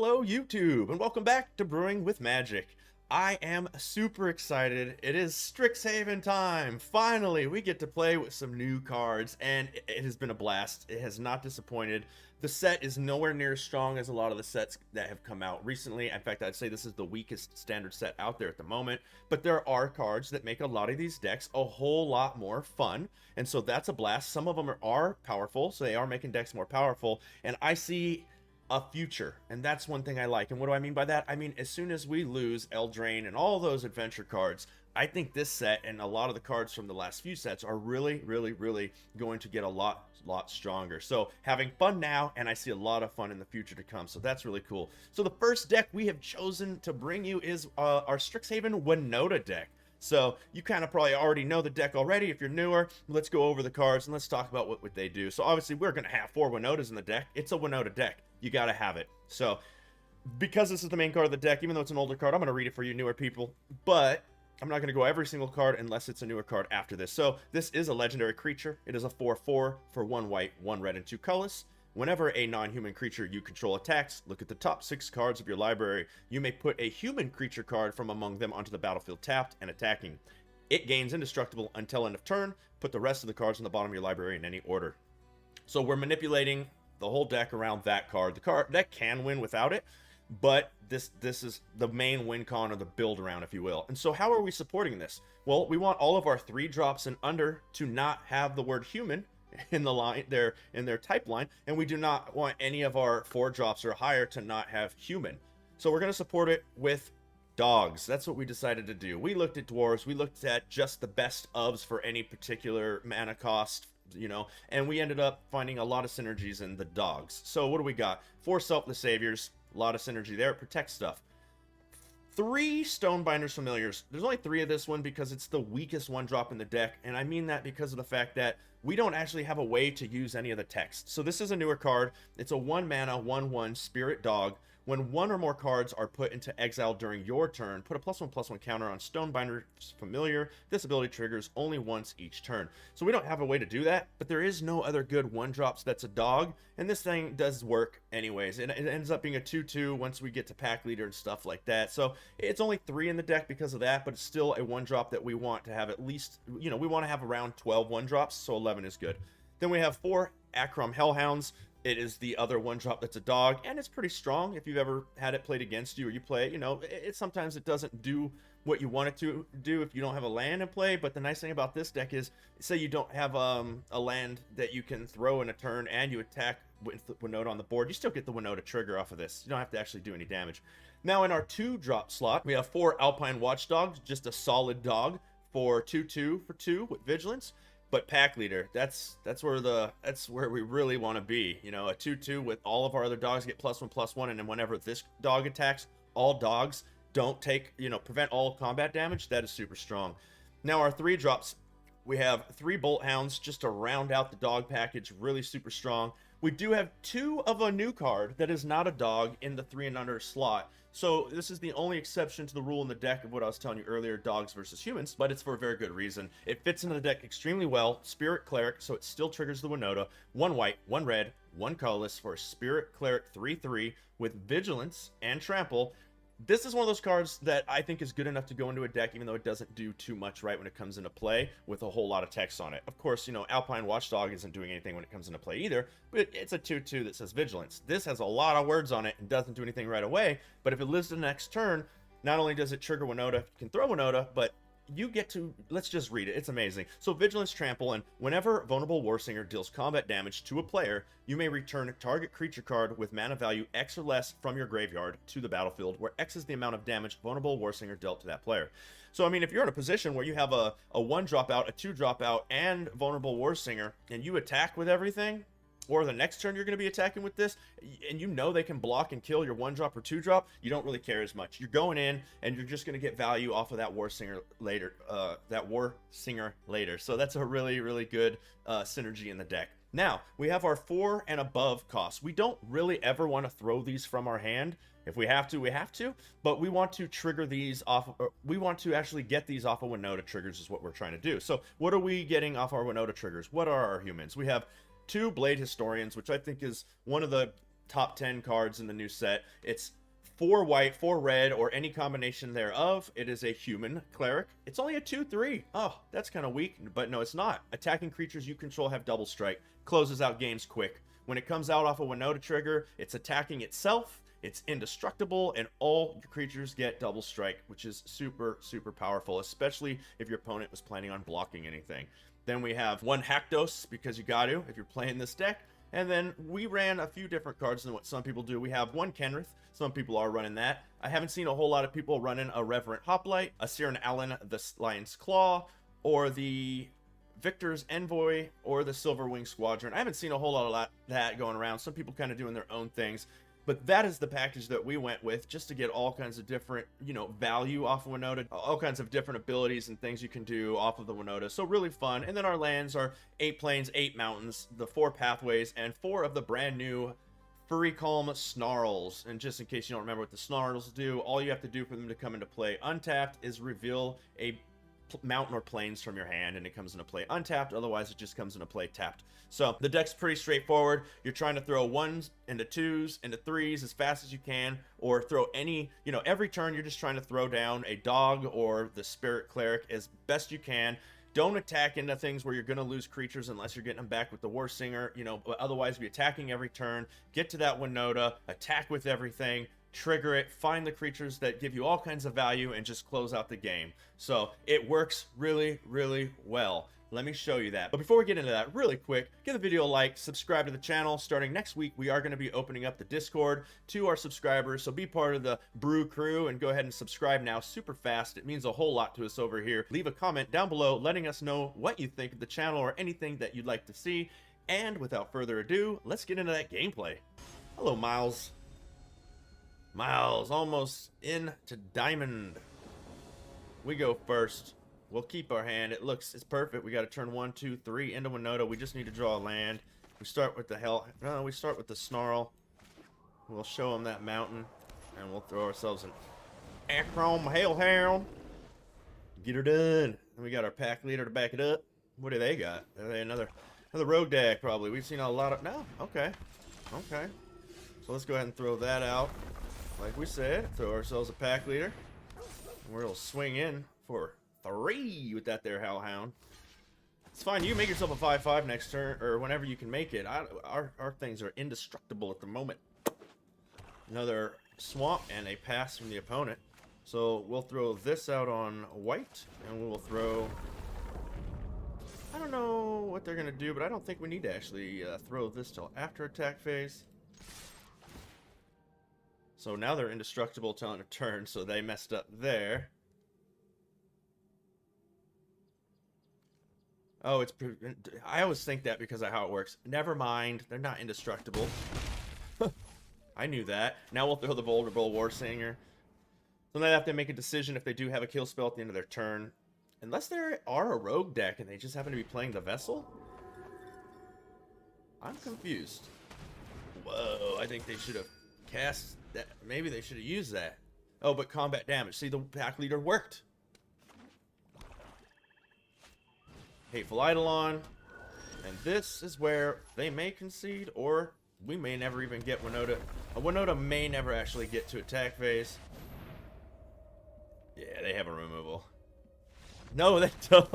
Hello YouTube, and welcome back to Brewing with Magic. I am super excited. It is Strixhaven time. Finally, we get to play with some new cards, and it has been a blast. It has not disappointed. The set is nowhere near as strong as a lot of the sets that have come out recently. In fact, I'd say this is the weakest standard set out there at the moment, but there are cards that make a lot of these decks a whole lot more fun, and so that's a blast. Some of them are powerful, so they are making decks more powerful, and I see a future, and that's one thing I like. And what do I mean by that? I mean, as soon as we lose Eldraine and all those adventure cards, I think this set and a lot of the cards from the last few sets are really going to get a lot stronger. So having fun now, and I see a lot of fun in the future to come, so that's really cool. So the first deck we have chosen to bring you is our Strixhaven Winota deck. So you kind of probably already know the deck already. If you're newer, let's go over the cards and let's talk about what they do. So obviously we're going to have 4 Winotas in the deck. It's a Winota deck. You got to have it. So because this is the main card of the deck, even though it's an older card, I'm going to read it for you newer people. But I'm not going to go every single card unless it's a newer card after this. So this is a legendary creature. It is a 4/4 for 1 white, 1 red, and 2 colorless. Whenever a non-human creature you control attacks, look at the top 6 cards of your library. You may put a human creature card from among them onto the battlefield tapped and attacking. It gains indestructible until end of turn. Put the rest of the cards on the bottom of your library in any order. So we're manipulating the whole deck around that card. The card that can win without it, but this is the main win con, or the build around, if you will. And so how are we supporting this? Well, we want all of our 3 drops and under to not have the word human in the line there, in their type line, and we do not want any of our 4 drops or higher to not have human. So we're going to support it with dogs. That's what we decided to do. We looked at dwarves, we looked at just the best ofs for any particular mana cost, you know, and we ended up finding a lot of synergies in the dogs. So what do we got? 4 Selfless Saviors, a lot of synergy there. Protect stuff. 3 Stonebinder's Familiars. There's only 3 of this one because it's the weakest 1-drop in the deck, and I mean that because of the fact that we don't actually have a way to use any of the text. So this is a newer card. It's a 1 mana, 1/1 Spirit Dog. When 1 or more cards are put into exile during your turn, put a +1/+1 counter on Stonebinder's Familiar. This ability triggers only once each turn. So we don't have a way to do that, but there is no other good 1-drops that's a dog, and this thing does work anyways. It ends up being a 2/2 once we get to Pack Leader and stuff like that. So it's only 3 in the deck because of that, but it's still a 1-drop that we want to have at least, you know, we want to have around 12 1-drops, so 11 is good. Then we have 4 Akram Hellhounds. It is the other 1-drop that's a dog, and it's pretty strong. If you've ever had it played against you, or you play it, you know, sometimes it doesn't do what you want it to do if you don't have a land in play. But the nice thing about this deck is, say you don't have a land that you can throw in a turn and you attack with Winota on the board, you still get the Winota trigger off of this. You don't have to actually do any damage. Now in our 2-drop slot, we have 4 Alpine Watchdogs, just a solid dog for 2/2 for 2 with Vigilance. But Pack Leader, that's where we really want to be. You know, a 2/2 with all of our other dogs get +1/+1, and then whenever this dog attacks, all dogs don't take, you know, prevent all combat damage. That is super strong. Now our 3 drops, we have 3 Bolt Hounds just to round out the dog package, really super strong. We do have 2 of a new card that is not a dog in the 3 and under slot. So this is the only exception to the rule in the deck of what I was telling you earlier, dogs versus humans, but it's for a very good reason. It fits into the deck extremely well. Spirit Cleric, so it still triggers the Winota. 1 white, 1 red, 1 colorless for a Spirit Cleric 3/3 with Vigilance and Trample. This is one of those cards that I think is good enough to go into a deck, even though it doesn't do too much right when it comes into play with a whole lot of text on it. Of course, you know, Alpine Watchdog isn't doing anything when it comes into play either, but it's a 2/2 that says Vigilance. This has a lot of words on it and doesn't do anything right away, but if it lives to the next turn, not only does it trigger Winota, you can throw Winota, but you get to, let's just read it, it's amazing. So Vigilance, Trample, and whenever Venerable Warsinger deals combat damage to a player, you may return target creature card with mana value X or less from your graveyard to the battlefield, where X is the amount of damage Venerable Warsinger dealt to that player. So I mean, if you're in a position where you have a 1-drop out, a 2-drop out, and Venerable Warsinger, and you attack with everything, or the next turn you're going to be attacking with this, and you know they can block and kill your 1-drop or 2-drop, you don't really care as much. You're going in, and you're just going to get value off of that Warsinger later. So that's a really good synergy in the deck. Now, we have our 4 and above costs. We don't really ever want to throw these from our hand. If we have to, we have to, but we want to trigger these off, or we want to actually get these off of Winota triggers is what we're trying to do. So what are we getting off our Winota triggers? What are our humans? We have 2 Blade Historians, which I think is one of the top 10 cards in the new set. It's 4 white, 4 red, or any combination thereof. It is a human cleric. It's only a 2/3. Oh, that's kind of weak, but no, it's not. Attacking creatures you control have double strike. Closes out games quick. When it comes out off a Winota trigger, it's attacking itself, it's indestructible, and all your creatures get double strike, which is super, super powerful, especially if your opponent was planning on blocking anything. Then we have 1 Haktos, because you got to if you're playing this deck. And then we ran a few different cards than what some people do. We have 1 Kenrith. Some people are running that. I haven't seen a whole lot of people running a Reverent Hoplite, a Siren Allen, the Lion's Claw, or the Victor's Envoy, or the Silverwing Squadron. I haven't seen a whole lot of that going around. Some people kind of doing their own things. But that is the package that we went with, just to get all kinds of different, you know, value off of Winota, all kinds of different abilities and things you can do off of the Winota. So really fun. And then our lands are 8 plains, 8 mountains, the 4 pathways, and 4 of the brand new Furry Calm Snarls. And just in case you don't remember what the Snarls do, all you have to do for them to come into play untapped is reveal a mountain or plains from your hand, and it comes into play untapped. Otherwise, it just comes into play tapped. So the deck's pretty straightforward. You're trying to throw 1s into 2s into 3s as fast as you can, or throw any, you know, every turn you're just trying to throw down a dog or the spirit cleric as best you can. Don't attack into things where you're going to lose creatures unless you're getting them back with the Warsinger, you know, but otherwise be attacking every turn. Get to that Winota, attack with everything, trigger it, find the creatures that give you all kinds of value, and just close out the game. So it works really, really well. Let me show you that. But before we get into that, really quick, give the video a like, subscribe to the channel. Starting next week, we are going to be opening up the Discord to our subscribers, so be part of the Brew crew and go ahead and subscribe now super fast. It means a whole lot to us over here. Leave a comment down below letting us know what you think of the channel or anything that you'd like to see. And without further ado, let's get into that gameplay. Hello, Miles. Miles, almost into diamond. We go first. We'll keep our hand. It's perfect. We got to turn 1, 2, 3 into Winota. We just need to draw a land. We start with we start with the Snarl. We'll show them that mountain, and we'll throw ourselves an Acrom Hellhound. Get her done. And we got our pack leader to back it up. What do they got? Are they another rogue deck? Probably. We've seen a lot of. No. Okay. Okay. So let's go ahead and throw that out. Like we said, throw ourselves a pack leader. And we'll swing in for 3 with that there Hellhound. It's fine. You make yourself a 5/5 next turn, or whenever you can make it. Our things are indestructible at the moment. Another swamp and a pass from the opponent. So we'll throw this out on white, and we will throw. I don't know what they're gonna do, but I don't think we need to actually throw this till after attack phase. So now they're indestructible till end of turn, so they messed up there. Oh, I always think that because of how it works. Never mind, they're not indestructible. I knew that. Now we'll throw the Venerable Warsinger. So they have to make a decision if they do have a kill spell at the end of their turn. Unless they are a rogue deck and they just happen to be playing the Vessel. I'm confused. Whoa, I think they should have cast that. Maybe they should have used that. Oh, but combat damage. See, the pack leader worked. Hateful Eidolon. And this is where they may concede, or we may never even get Winota. A Winota may never actually get to attack phase. Yeah, they have a removal. No, they don't.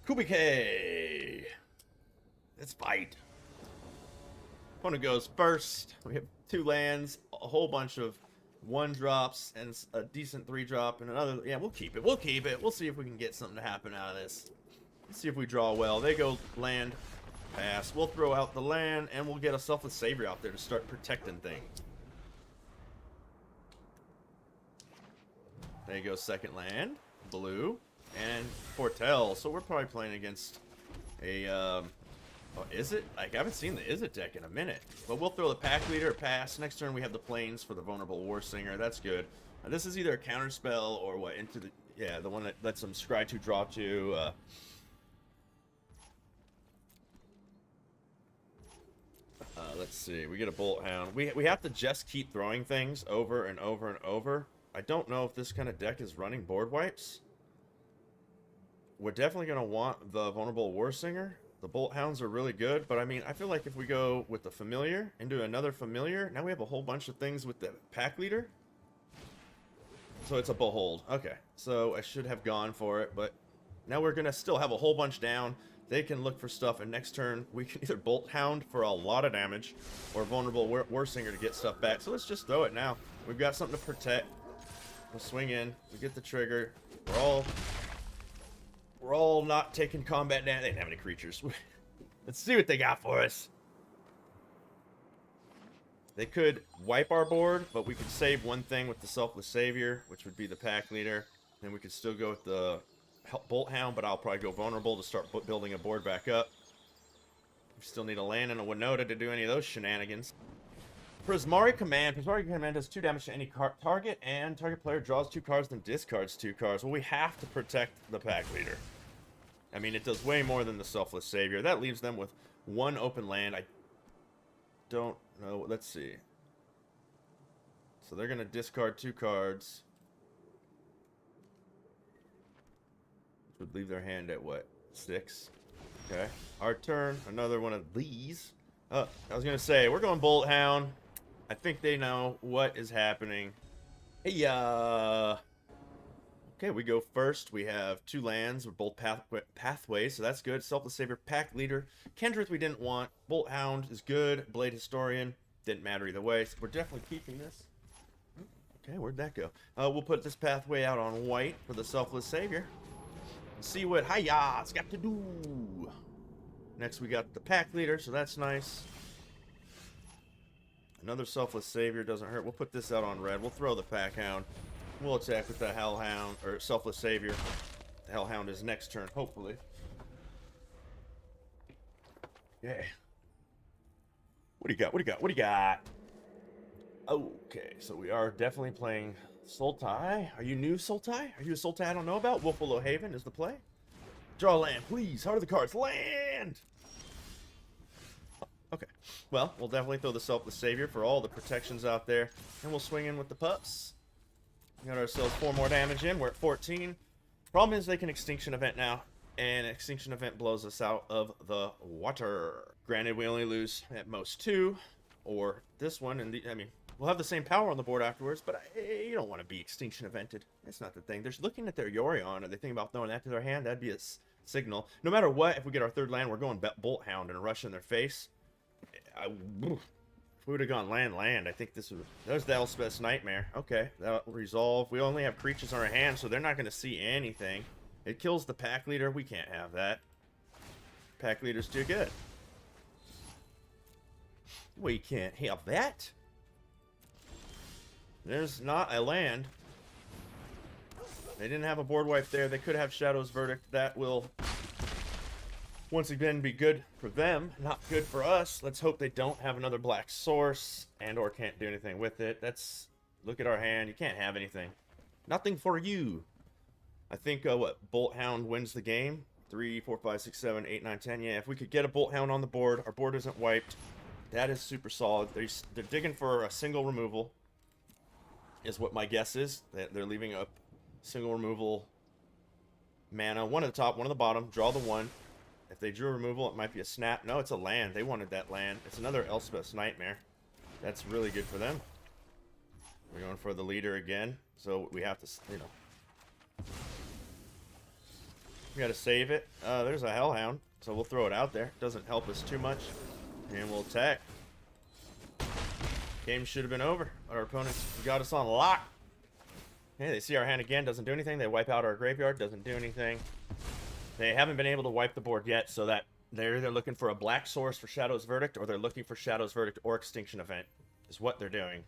Kubike. Let's fight. Opponent goes first. We have 2 lands, a whole bunch of 1-drops, and a decent 3-drop, and another. Yeah, we'll keep it. We'll keep it. We'll see if we can get something to happen out of this. Let's see if we draw well. They go land, pass. We'll throw out the land, and we'll get a Selfless Savior out there to start protecting things. There you go, second land, blue, and Foretell. So we're probably playing against a, oh, is it? Like, I haven't seen the Izzet deck in a minute. But we'll throw the pack leader, pass. Next turn we have the plains for the Venerable Warsinger. That's good. This is either a counter spell or what? Into the, yeah, the one that lets them scry 2, draw 2. Let's see. We get a Bolt Hound. We have to just keep throwing things over and over and over. I don't know if this kind of deck is running board wipes. We're definitely going to want the Venerable Warsinger. The Bolt Hounds are really good, but I mean, I feel like if we go with the familiar into another familiar, now we have a whole bunch of things with the pack leader. So it's a behold. Okay, so I should have gone for it, but now we're gonna still have a whole bunch down. They can look for stuff, and next turn we can either Bolt Hound for a lot of damage, or Venerable Warsinger to get stuff back. So let's just throw it now. We've got something to protect. We'll swing in. We get the trigger. We're all not taking combat damage. They didn't have any creatures. Let's see what they got for us. They could wipe our board, but we could save one thing with the Selfless Savior, which would be the pack leader. Then we could still go with the Bolt Hound, but I'll probably go Vulnerable to start building a board back up. We still need a land and a Winota to do any of those shenanigans. Prismari Command. Prismari Command does 2 damage to any target, and target player draws 2 cards, then discards 2 cards. Well, we have to protect the pack leader. I mean, it does way more than the Selfless Savior. That leaves them with 1 open land. I don't know. Let's see. So they're going to discard 2 cards. Which would leave their hand at what? 6. Okay. Our turn. Another one of these. I was going to say, we're going Bolt Hound. I think they know what is happening. Hey, okay, we go first. We have 2 lands. We're both pathways, so that's good. Selfless Savior, Pack Leader. Kendrith we didn't want. Bolt Hound is good. Blade Historian. Didn't matter either way, so we're definitely keeping this. Okay, where'd that go? We'll put this pathway out on white for the Selfless Savior. And see what Hiya's got to do. Next, we got the Pack Leader, so that's nice. Another Selfless Savior doesn't hurt. We'll put this out on red. We'll throw the Pack Hound. We'll attack with the Hellhound, or Selfless Savior. The Hellhound is next turn, hopefully. Yeah. What do you got? What do you got? What do you got? Okay, so we are definitely playing Sulti. Are you new, Sulti? Are you a Sulti I don't know about? Wolfwillow Haven is the play. Draw land, please. How are the cards? Land! Okay. Well, we'll definitely throw the Selfless Savior for all the protections out there. And we'll swing in with the pups. We got ourselves 4 more damage in. We're at 14. Problem is they can Extinction Event now. And Extinction Event blows us out of the water. Granted, we only lose at most 2. Or this one. And I mean, we'll have the same power on the board afterwards. But you don't want to be Extinction Evented. That's not the thing. They're looking at their Yorion. Are they thinking about throwing that to their hand? That'd be a signal. No matter what, if we get our 3rd land, we're going Bolt Hound and rush in their face. If we would have gone land, I think this would. There's the Elspeth's Nightmare. Okay, that'll resolve. We only have creatures on our hand, so they're not going to see anything. It kills the Pack Leader. We can't have that. Pack Leader's too good. We can't have that. There's not a land. They didn't have a board wipe there. They could have Shadow's Verdict. That will once again be good for them, not good for us. Let's hope they don't have another black source and or can't do anything with it. Look at our hand. You can't have anything. Nothing for you. I think what Bolt Hound wins the game. 3, 4, 5, 6, 7, 8, 9, 10. Yeah, if we could get a Bolt Hound on the board, our board isn't wiped. That is super solid. They're digging for a single removal is what my guess is. They're leaving a single removal mana. 1 at the top, 1 at the bottom. Draw the 1. If they drew a removal, it might be a snap. No, it's a land. They wanted that land. It's another Elspeth's Nightmare. That's really good for them. We're going for the leader again. So we have to, you know. We got to save it. There's a Hellhound. So we'll throw it out there. Doesn't help us too much. And we'll attack. Game should have been over. Our opponents got us on lock. Okay, they see our hand again. Doesn't do anything. They wipe out our graveyard. Doesn't do anything. They haven't been able to wipe the board yet, so that they're either looking for a black source for Shadow's Verdict, or they're looking for Shadow's Verdict or Extinction Event, is what they're doing.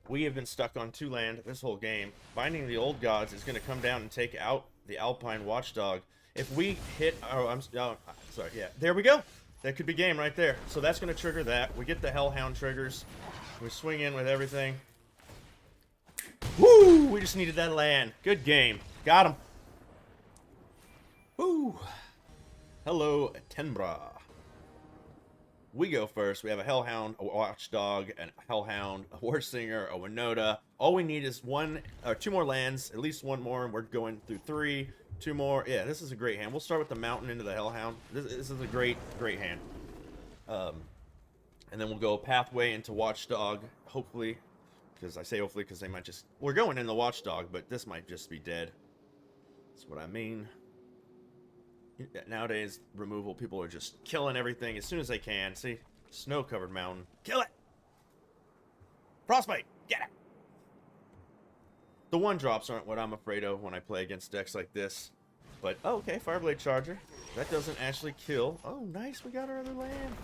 We have been stuck on 2 land this whole game. Binding the Old Gods is going to come down and take out the Alpine Watchdog. If we hit... Oh, sorry, yeah. There we go. That could be game right there. So that's going to trigger that. We get the Hellhound triggers. We swing in with everything. Woo! We just needed that land. Good game. Got him. Woo! Hello, Tenbra. We go first. We have a Hellhound, a Watchdog, a Hellhound, a Warsinger, a Winota. All we need is 1 or 2 more lands, at least 1 more, and we're going through 3. 2 more. Yeah, this is a great hand. We'll start with the Mountain into the Hellhound. This is a great hand. And then we'll go Pathway into Watchdog, hopefully. Because I say hopefully because they might just... We're going in the Watchdog, but this might just be dead. That's what I mean. Nowadays, removal, people are just killing everything as soon as they can. See? Snow-covered mountain. Kill it! Frostbite! Get it! The 1-drops aren't what I'm afraid of when I play against decks like this. But, oh, okay, Fireblade Charger. That doesn't actually kill. Oh, nice, we got our other land.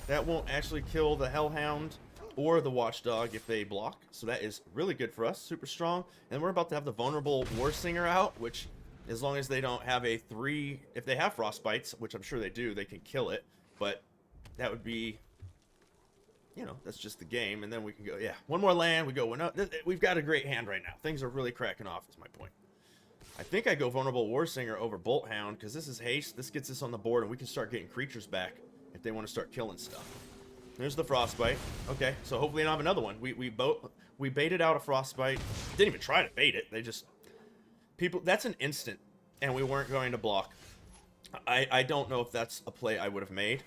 That won't actually kill the Hellhound or the Watchdog if they block. So that is really good for us. Super strong. And we're about to have the Venerable Warsinger out, which... As long as they don't have a 3... If they have Frostbites, which I'm sure they do, they can kill it. But that would be... You know, that's just the game. And then we can go... Yeah, 1 more land. We go... We've got a great hand right now. Things are really cracking off, is my point. I think I go Venerable Warsinger over Bolt Hound, because this is haste. This gets us on the board, and we can start getting creatures back if they want to start killing stuff. There's the Frostbite. Okay, so hopefully I don't have another one. We baited out a Frostbite. Didn't even try to bait it. They just... People, that's an instant, and we weren't going to block. I don't know if that's a play I would have made.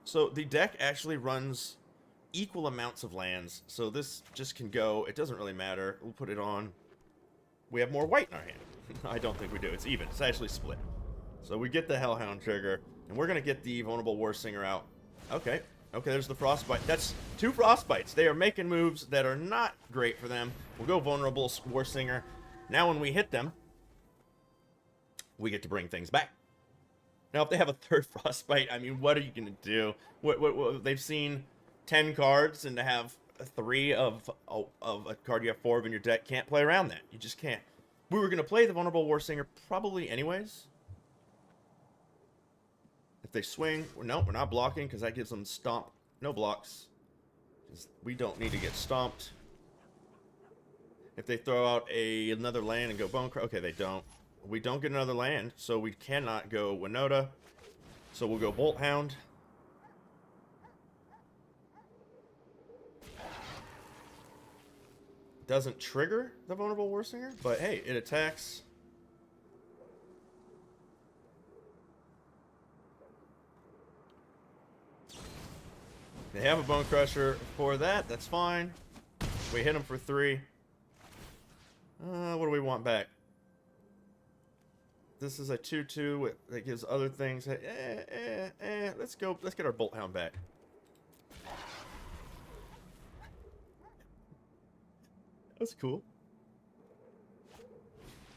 So the deck actually runs equal amounts of lands, so this just can go. It doesn't really matter. We'll put it on. We have more white in our hand. I don't think we do. It's even. It's actually split. So we get the Hellhound trigger, and we're going to get the Venerable Warsinger out. Okay. Okay, there's the Frostbite. That's 2 Frostbites. They are making moves that are not great for them. We'll go Venerable Warsinger. Now when we hit them, we get to bring things back. Now, if they have a 3rd Frostbite, I mean, what are you going to do? What they've seen 10 cards, and to have 3 of a card you have 4 of in your deck, can't play around that. You just can't. We were going to play the Venerable Warsinger probably anyways. If they swing, no, we're not blocking, because that gives them stomp. No blocks. We don't need to get stomped. If they throw out another land and go Bone Crush, okay, they don't. We don't get another land, so we cannot go Winota. So we'll go Bolt Hound. Doesn't trigger the Venerable Warsinger, but hey, it attacks. They have a Bone Crusher for that, that's fine. We hit them for 3. What do we want back? This is a 2/2 that gives other things. Let's go. Let's get our Bolt Hound back. That's cool.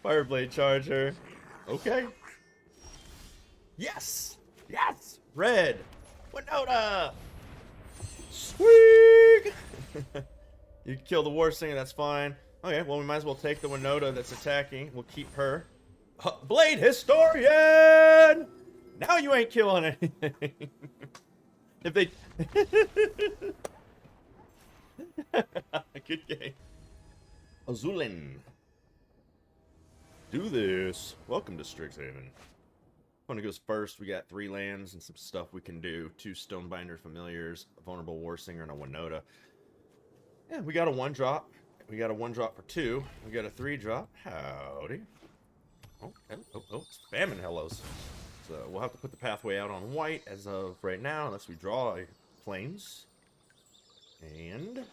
Fireblade Charger. Okay. Yes. Yes. Red. Winota. Sweet. You can kill the Warsinger. That's fine. Okay. Well, we might as well take the Winota that's attacking. We'll keep her. Blade Historian! Now you ain't killing anything. If they... Good game. Azulin. Do this. Welcome to Strixhaven. When it goes first, we got 3 lands and some stuff we can do. 2 Stonebinder Familiars, a Venerable Warsinger, and a Winota. Yeah, we got a 1-drop. We got a 1-drop for 2. We got a 3-drop. Howdy. Oh, spamming hellos. So we'll have to put the pathway out on white as of right now, unless we draw a plains. And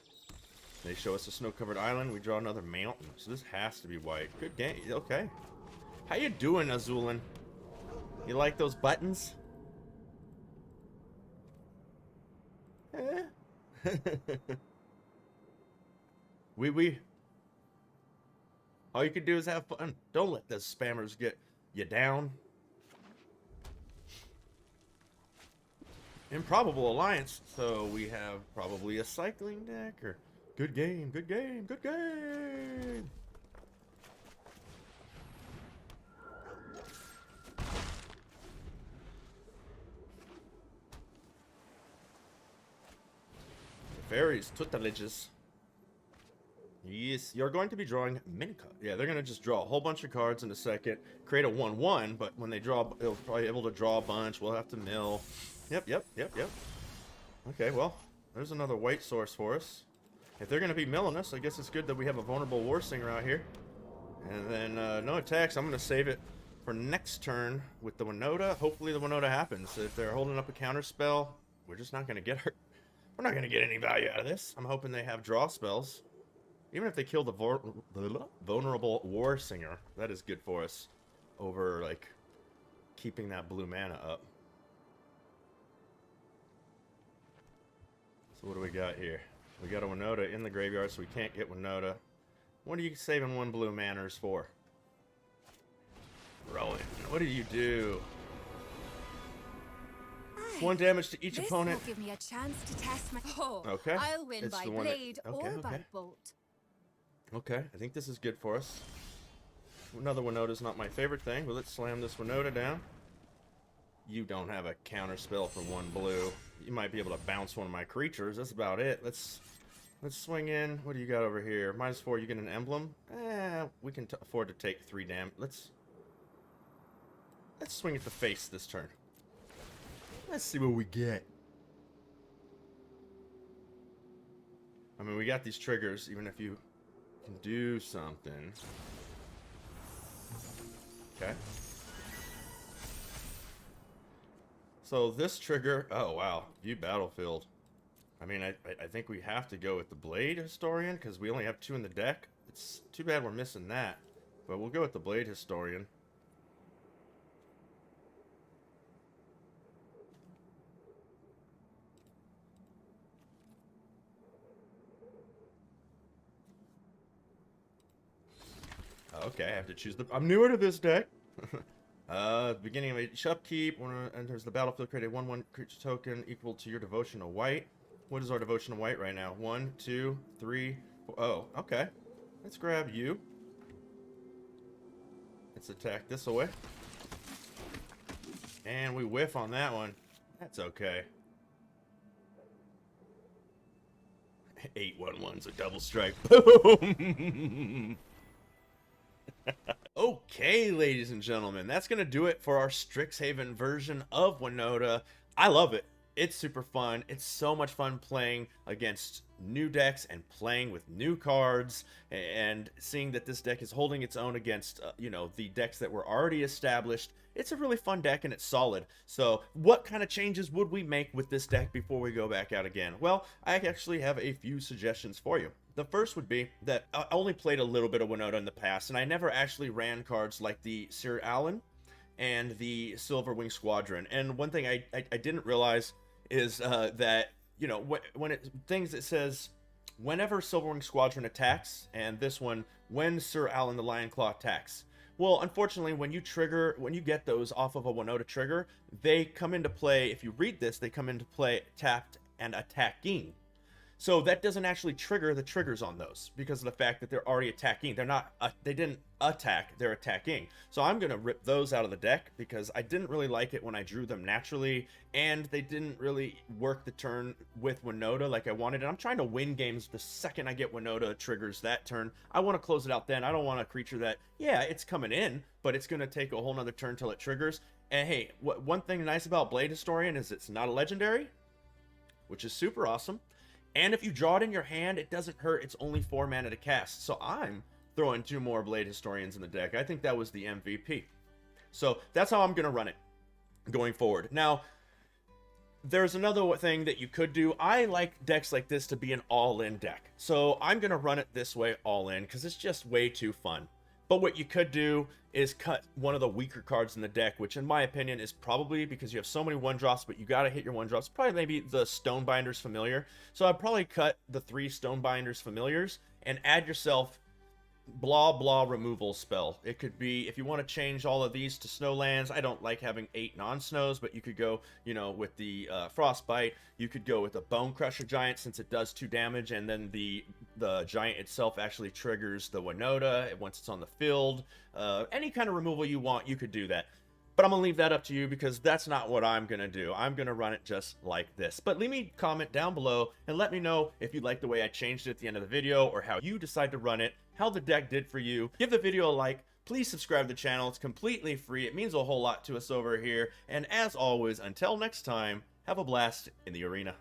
they show us a snow-covered island. We draw another mountain. So this has to be white. Good game. Okay. How you doing, Azulin? You like those buttons? Eh? we. All you can do is have fun. Don't let the spammers get you down. Improbable Alliance. So we have probably a cycling deck or good game, good game, good game. Fairies, tutelages. Yes, you're going to be drawing many cards. Yeah, they're going to just draw a whole bunch of cards in a second, create a 1/1, but when they draw, they'll probably be able to draw a bunch. We'll have to mill. Yep. Okay, well, there's another white source for us. If they're going to be milling us, I guess it's good that we have a Venerable Warsinger out here. And then, no attacks. I'm going to save it for next turn with the Winota. Hopefully the Winota happens. If they're holding up a counter spell, we're just not going to get her. We're not going to get any value out of this. I'm hoping they have draw spells. Even if they kill the Venerable Warsinger, that is good for us over, like, keeping that blue mana up. So what do we got here? We got a Winota in the graveyard, so we can't get Winota. What are you saving 1 blue manners for? Rowan, what do you do? 1 damage to each opponent. This will give me a chance to test my... Oh, okay. I'll win by blade or by bolt. Okay, I think this is good for us. Another Winota is not my favorite thing, but let's slam this Winota down. You don't have a counter spell for 1 blue. You might be able to bounce one of my creatures. That's about it. Let's swing in. What do you got over here? -4, you get an emblem. We can afford to take 3 damage. Let's swing at the face this turn. Let's see what we get. I mean, we got these triggers, even if you can do something. Okay. So this trigger, oh wow, view battlefield. I mean, I think we have to go with the Blade Historian, because we only have 2 in the deck. It's too bad we're missing that. But we'll go with the Blade Historian. Okay, I have to choose the... I'm newer to this deck. Beginning of each upkeep, when it enters the battlefield, create a 1/1 creature token equal to your devotion to white. What is our devotion to white right now? 1, 2, 3, 4. Oh, okay. Let's grab you. Let's attack this away. And we whiff on that one. That's okay. 8/1/1's a double strike. Boom! Okay, ladies and gentlemen, that's going to do it for our Strixhaven version of Winota. I love it. It's super fun. It's so much fun playing against new decks and playing with new cards and seeing that this deck is holding its own against, you know, the decks that were already established. It's a really fun deck and it's solid. So what kind of changes would we make with this deck before we go back out again? Well, I actually have a few suggestions for you. The first would be that I only played a little bit of Winota in the past, and I never actually ran cards like the Sir Alan and the Silverwing Squadron. And one thing I didn't realize is that, you know, when it says whenever Silverwing Squadron attacks, and this one, when Sir Alan the Lionclaw attacks. Well, unfortunately, when you get those off of a Winota trigger, they come into play, if you read this, they come into play tapped and attacking. So that doesn't actually trigger the triggers on those because of the fact that they're already attacking. They're not, they didn't attack, they're attacking. So I'm going to rip those out of the deck because I didn't really like it when I drew them naturally, and they didn't really work the turn with Winota like I wanted. And I'm trying to win games the second I get Winota triggers that turn. I want to close it out then. I don't want a creature that, yeah, it's coming in, but it's going to take a whole nother turn till it triggers. And hey, one thing nice about Blade Historian is it's not a legendary, which is super awesome. And if you draw it in your hand, it doesn't hurt. It's only 4 mana to cast. So I'm throwing 2 more Blade Historians in the deck. I think that was the MVP. So that's how I'm going to run it going forward. Now, there's another thing that you could do. I like decks like this to be an all-in deck. So I'm going to run it this way all-in because it's just way too fun. But what you could do is cut one of the weaker cards in the deck, which in my opinion is probably, because you have so many 1-drops, but you got to hit your 1-drops, probably maybe the Stonebinder's Familiar. So I'd probably cut the 3 Stonebinder's Familiars and add yourself blah blah removal spell. It could be, if you want to change all of these to snowlands, I don't like having 8 non-snows, but you could go, you know, with the Frostbite. You could go with a Bone Crusher Giant since it does 2 damage, and then the giant itself actually triggers the Winota once it's on the field. Any kind of removal you want, you could do that. But I'm going to leave that up to you because that's not what I'm going to do. I'm going to run it just like this. But leave me a comment down below and let me know if you like the way I changed it at the end of the video or how you decide to run it, how the deck did for you. Give the video a like. Please subscribe to the channel. It's completely free. It means a whole lot to us over here. And as always, until next time, have a blast in the arena.